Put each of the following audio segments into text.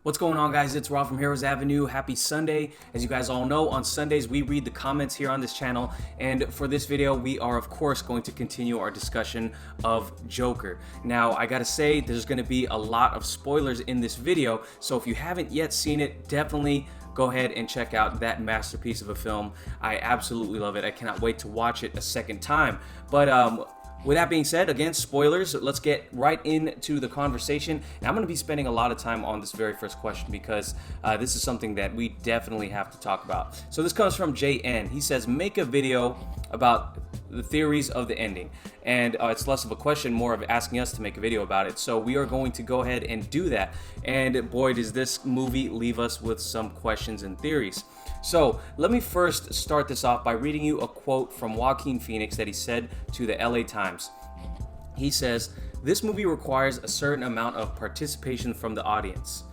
What's going on, guys? It's Rob from Heroes Avenue. Happy Sunday. As you guys all know, on Sundays we read the comments here on this channel, and for this video we are of course going to continue our discussion of Joker. Now I gotta say, there's gonna be a lot of spoilers in this video, so if you haven't yet seen it, definitely go ahead and check out that masterpiece of a film. I absolutely love it. I cannot wait to watch it a second time. But with that being said, again, spoilers, let's get right into the conversation. And I'm going to be spending a lot of time on this very first question because this is something that we definitely have to talk about. So this comes from JN. He says, make a video about the theories of the ending. And it's less of a question, more of asking us to make a video about it. So we are going to go ahead and do that. And boy, does this movie leave us with some questions and theories. So let me first start this off by reading you a quote from Joaquin Phoenix that he said to the LA Times. He says, "This movie requires a certain amount of participation from the audience.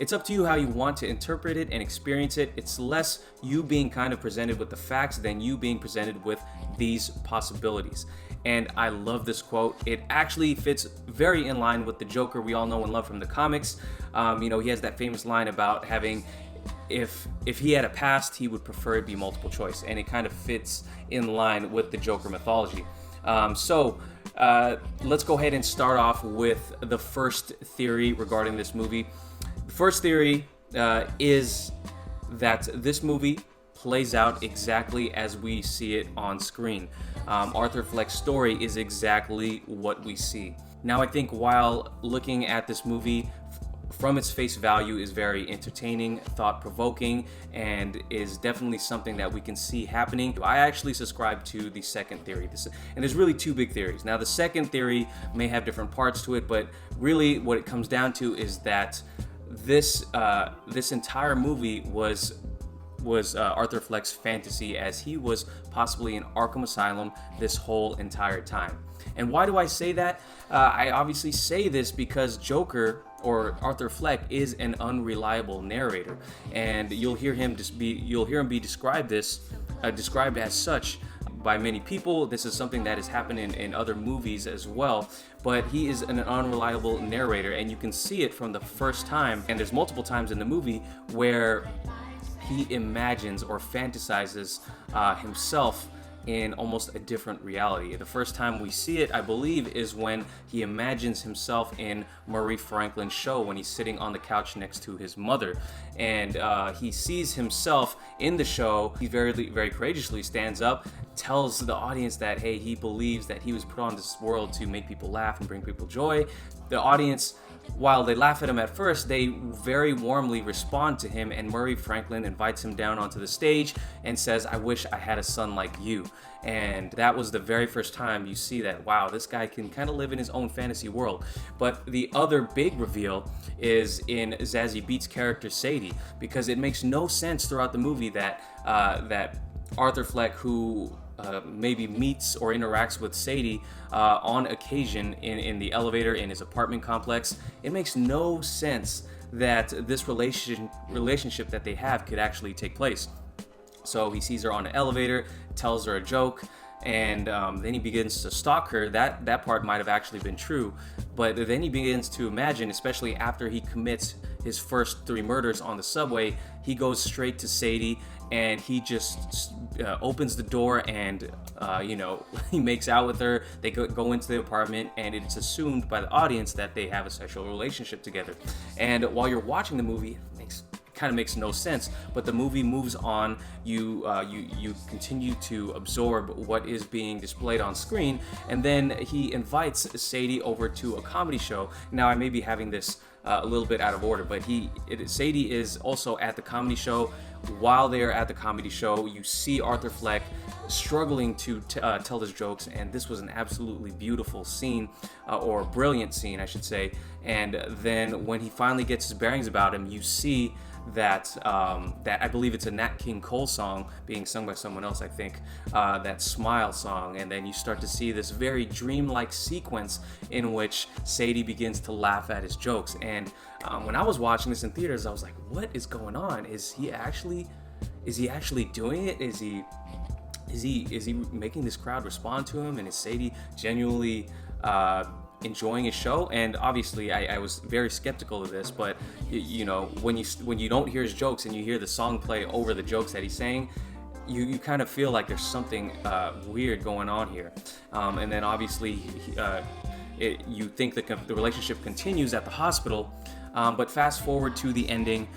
It's up to you how you want to interpret it and experience it. It's less you being kind of presented with the facts than you being presented with these possibilities." And I love this quote. It actually fits very in line with the Joker we all know and love from the comics. He has that famous line about having, if he had a past, he would prefer it be multiple choice, and it kind of fits in line with the Joker mythology. Let's go ahead and start off with the first theory regarding this movie. The first theory is that this movie plays out exactly as we see it on screen. Arthur Fleck's story is exactly what we see. Now, I think while looking at this movie from its face value is very entertaining, thought-provoking, and is definitely something that we can see happening, I actually subscribe to the second theory. And there's really two big theories. Now, the second theory may have different parts to it, but really what it comes down to is that this entire movie was Arthur Fleck's fantasy, as he was possibly in Arkham Asylum this whole entire time. And why do I say that? I obviously say this because Joker, or Arthur Fleck, is an unreliable narrator, and you'll hear him be described as such by many people. This is something that has happened in other movies as well, but he is an unreliable narrator, and you can see it from the first time, and there's multiple times in the movie where he imagines or fantasizes himself in almost a different reality. The first time we see it, I believe, is when he imagines himself in Murray Franklin's show when he's sitting on the couch next to his mother. And he sees himself in the show. He very, very courageously stands up, tells the audience that, hey, he believes that he was put on this world to make people laugh and bring people joy. The audience, while they laugh at him at first, they very warmly respond to him, and Murray Franklin invites him down onto the stage and says, "I wish I had a son like you." And that was the very first time you see that, wow, this guy can kind of live in his own fantasy world. But the other big reveal is in Zazie Beetz' character Sadie, because it makes no sense throughout the movie that Arthur Fleck, who maybe meets or interacts with Sadie on occasion in the elevator in his apartment complex, it makes no sense that this relationship that they have could actually take place. So he sees her on an elevator, tells her a joke, and then he begins to stalk her. That part might have actually been true, but then he begins to imagine, especially after he commits his first 3 murders on the subway, he goes straight to Sadie, and he just opens the door and he makes out with her. They go into the apartment, and it's assumed by the audience that they have a sexual relationship together. And while you're watching the movie, it kind of makes no sense, but the movie moves on. You continue to absorb what is being displayed on screen, and then he invites Sadie over to a comedy show. Now, I may be having this a little bit out of order, but Sadie is also at the comedy show. While they're at the comedy show, you see Arthur Fleck struggling to tell his jokes, and this was an absolutely beautiful scene, or brilliant scene, I should say. And then when he finally gets his bearings about him, you see that I believe it's a Nat King Cole song being sung by someone else, I think, that Smile song, and then you start to see this very dreamlike sequence in which Sadie begins to laugh at his jokes. And when I was watching this in theaters, I was like, what is going on? Is he actually doing it? Is he making this crowd respond to him? And is Sadie genuinely enjoying his show. And obviously I was very skeptical of this, but when you don't hear his jokes and you hear the song play over the jokes that he's saying, you kind of feel like there's something weird going on here. And then obviously you think the relationship continues at the hospital, but fast forward to the ending.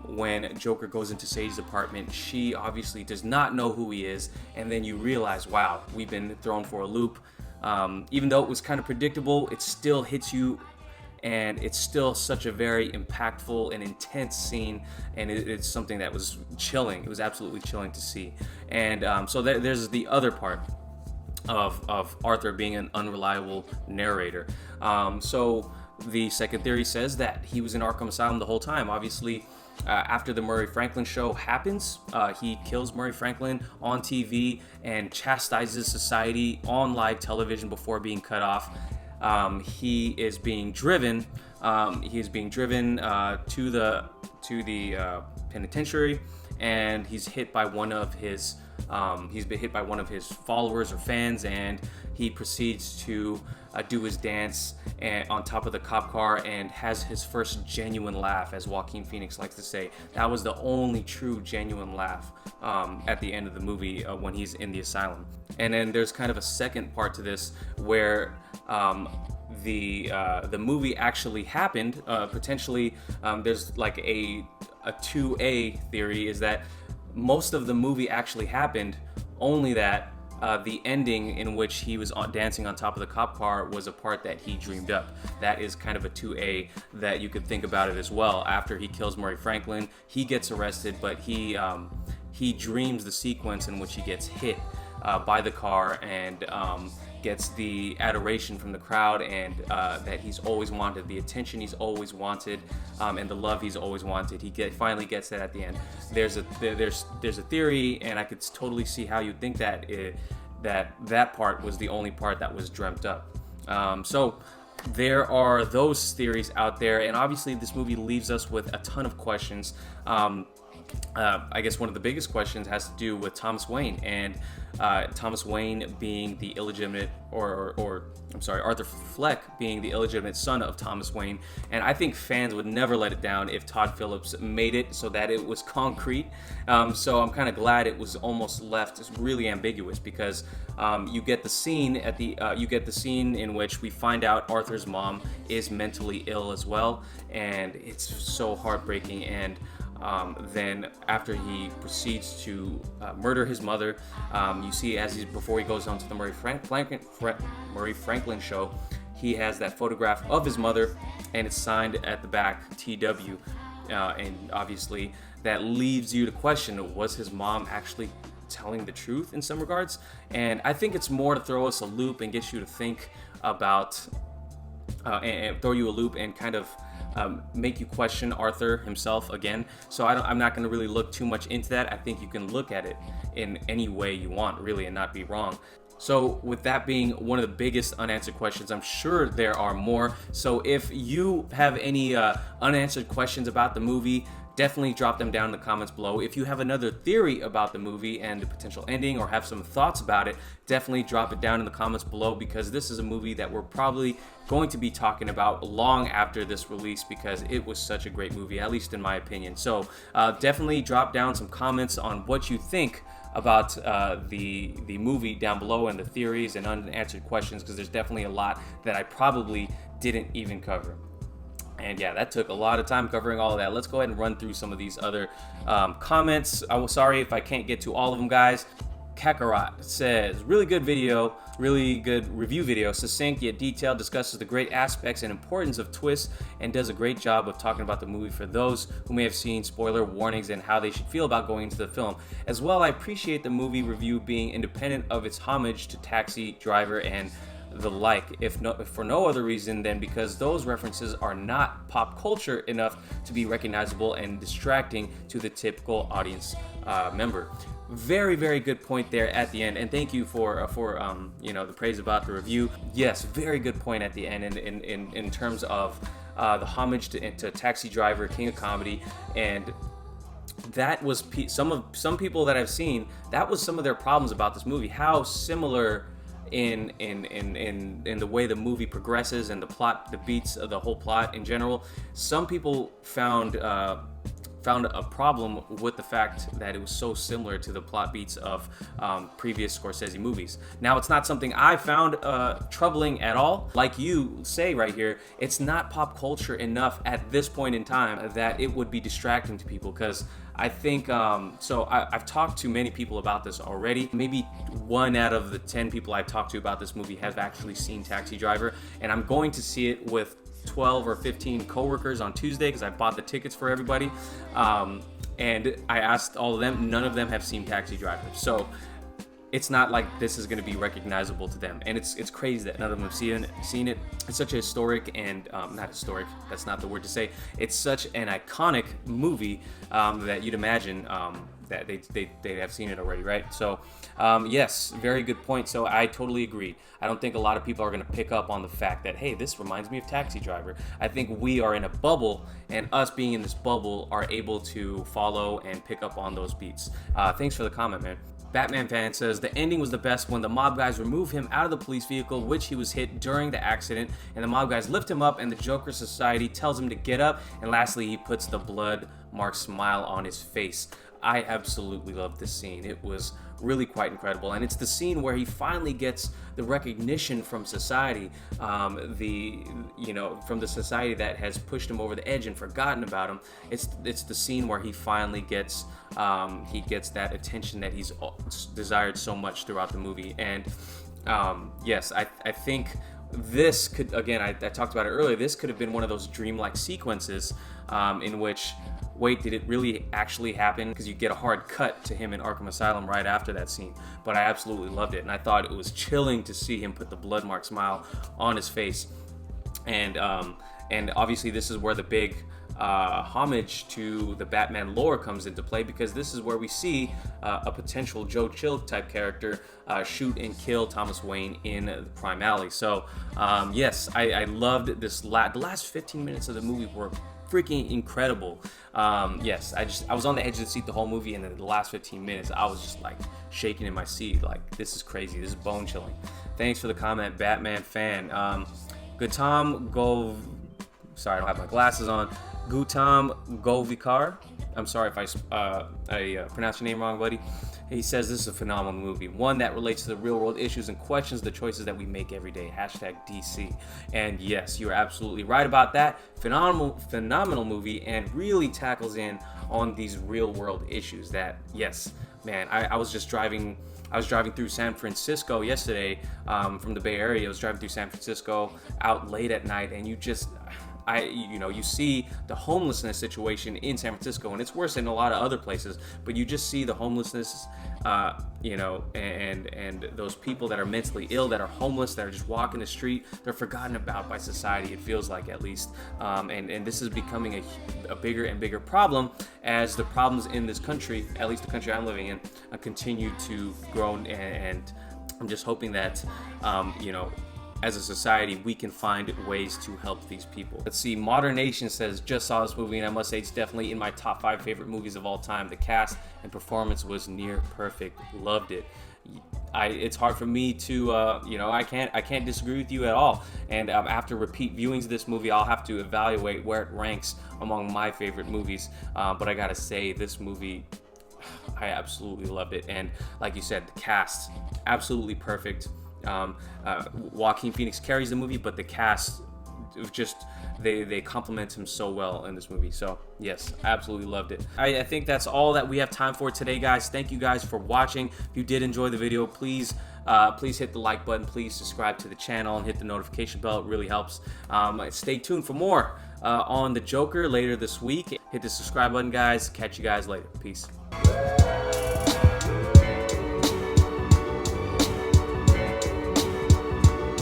When Joker goes into Sadie's apartment, she obviously does not know who he is, and then you realize, wow, we've been thrown for a loop. Even though it was kind of predictable, it still hits you, and it's still such a very impactful and intense scene, and it's something that was chilling. It was absolutely chilling to see. And so there's the other part of Arthur being an unreliable narrator. So the second theory says that he was in Arkham Asylum the whole time. Obviously, after the Murray Franklin show happens, he kills Murray Franklin on TV and chastises society on live television before being cut off. He is being driven. To the penitentiary, and he's hit by one of his followers or fans, and he proceeds to do his dance on top of the cop car and has his first genuine laugh, as Joaquin Phoenix likes to say. That was the only true genuine laugh at the end of the movie when he's in the asylum. And then there's kind of a second part to this where the movie actually happened. Potentially, there's like a 2A theory is that most of the movie actually happened, only that the ending in which he was dancing on top of the cop car was a part that he dreamed up. That is kind of a 2A that you could think about it as well. After he kills Murray Franklin, he gets arrested, but he dreams the sequence in which he gets hit by the car and gets the adoration from the crowd, and that he's always wanted, the attention he's always wanted, and the love he's always wanted. He finally gets that at the end. There's a theory, and I could totally see how you think that that part was the only part that was dreamt up. So there are those theories out there, and obviously this movie leaves us with a ton of questions. I guess one of the biggest questions has to do with Thomas Wayne, and Thomas Wayne being the illegitimate, Arthur Fleck being the illegitimate son of Thomas Wayne. And I think fans would never let it down if Todd Phillips made it so that it was concrete. So I'm kind of glad it was almost left really ambiguous, because you get the scene in which we find out Arthur's mom is mentally ill as well, and it's so heartbreaking. And then after he proceeds to murder his mother, you see before he goes on to the Murray Franklin show, he has that photograph of his mother, and it's signed at the back TW, and obviously that leaves you to question, was his mom actually telling the truth in some regards? And I think it's more to throw us a loop and get you to think about and throw you a loop and kind of make you question Arthur himself again. So I'm not going to really look too much into that. I think you can look at it in any way you want, really, and not be wrong. So with that being one of the biggest unanswered questions, I'm sure there are more. So if you have any unanswered questions about the movie, definitely drop them down in the comments below. If you have another theory about the movie and the potential ending, or have some thoughts about it, definitely drop it down in the comments below, because this is a movie that we're probably going to be talking about long after this release, because it was such a great movie, at least in my opinion. So definitely drop down some comments on what you think about the movie down below, and the theories and unanswered questions, because there's definitely a lot that I probably didn't even cover. And yeah, that took a lot of time covering all of that. Let's go ahead and run through some of these other comments. Sorry if I can't get to all of them, guys. Kakarot says, really good video, really good review video, succinct yet detailed, discusses the great aspects and importance of twists, and does a great job of talking about the movie for those who may have seen spoiler warnings and how they should feel about going into the film. As well, I appreciate the movie review being independent of its homage to Taxi Driver and the like, if for no other reason than because those references are not pop culture enough to be recognizable and distracting to the typical audience member. Very, very good point there at the end, and thank you for the praise about the review. Yes, very good point at the end, in terms of the homage to Taxi Driver, King of Comedy, and that was some people that I've seen. That was some of their problems about this movie, how similar in the way the movie progresses and the plot, the beats of the whole plot in general. Some people found a problem with the fact that it was so similar to the plot beats of previous Scorsese movies. Now, it's not something I found troubling at all. Like you say right here, it's not pop culture enough at this point in time that it would be distracting to people, because I think, I've talked to many people about this already. Maybe 1 out of the 10 people I've talked to about this movie have actually seen Taxi Driver, and I'm going to see it with 12 or 15 coworkers on Tuesday because I bought the tickets for everybody. And I asked all of them, none of them have seen Taxi Driver. So it's not like this is going to be recognizable to them. And it's crazy that none of them have seen it. It's such a historic and, not historic, that's not the word to say. It's such an iconic movie that you'd imagine that they have seen it already, right? So yes, very good point. So I totally agree. I don't think a lot of people are going to pick up on the fact that, hey, this reminds me of Taxi Driver. I think we are in a bubble, and us being in this bubble are able to follow and pick up on those beats. Thanks for the comment, man. Batman fan says the ending was the best when the mob guys remove him out of the police vehicle, which he was hit during the accident, and the mob guys lift him up, and the Joker Society tells him to get up, and lastly he puts the blood marked smile on his face. I absolutely loved this scene. It was really quite incredible, and it's the scene where he finally gets the recognition from society, from the society that has pushed him over the edge and forgotten about him. It's the scene where he finally gets that attention that he's desired so much throughout the movie. And yes, I think this could, again, I talked about it earlier, this could have been one of those dreamlike sequences in which, wait, did it really actually happen? Because you get a hard cut to him in Arkham Asylum right after that scene. But I absolutely loved it, and I thought it was chilling to see him put the blood mark smile on his face. And obviously this is where the big homage to the Batman lore comes into play, because this is where we see a potential Joe Chill type character shoot and kill Thomas Wayne in the Crime Alley. So yes, I loved this. The last 15 minutes of the movie were freaking incredible. Yes, I was on the edge of the seat the whole movie, and then the last 15 minutes I was just like shaking in my seat, like, this is crazy, this is bone chilling. Thanks for the comment, Batman fan. Gutam Gov, sorry, I don't have my glasses on. Gutam Govikar, I'm sorry if I pronounced your name wrong, buddy. He says this is a phenomenal movie, one that relates to the real world issues and questions the choices that we make every day. #DC. And yes, you're absolutely right about that. Phenomenal movie, and really tackles in on these real world issues that, yes, man, I was driving through San Francisco yesterday from the Bay Area. I was driving through San Francisco out late at night, and you see the homelessness situation in San Francisco, and it's worse in a lot of other places, but you just see the homelessness, and those people that are mentally ill, that are homeless, that are just walking the street. They're forgotten about by society, it feels like, at least. And this is becoming a bigger and bigger problem as the problems in this country, at least the country I'm living in, continue to grow. And I'm just hoping that, as a society, we can find ways to help these people. Let's see, Modern Nation says, just saw this movie, and I must say it's definitely in my top 5 favorite movies of all time. The cast and performance was near perfect. Loved it. It's hard for me to, I can't disagree with you at all. And after repeat viewings of this movie, I'll have to evaluate where it ranks among my favorite movies. But I gotta say, this movie, I absolutely loved it. And like you said, the cast, absolutely perfect. Joaquin Phoenix carries the movie, but the cast just they complement him so well in this movie. So yes, I absolutely loved it. I think that's all that we have time for today, guys. Thank you guys for watching. If you did enjoy the video, please hit the like button, please subscribe to the channel, and hit the notification bell. It really helps. Stay tuned for more on the Joker later this week. Hit the subscribe button, guys. Catch you guys later. Peace.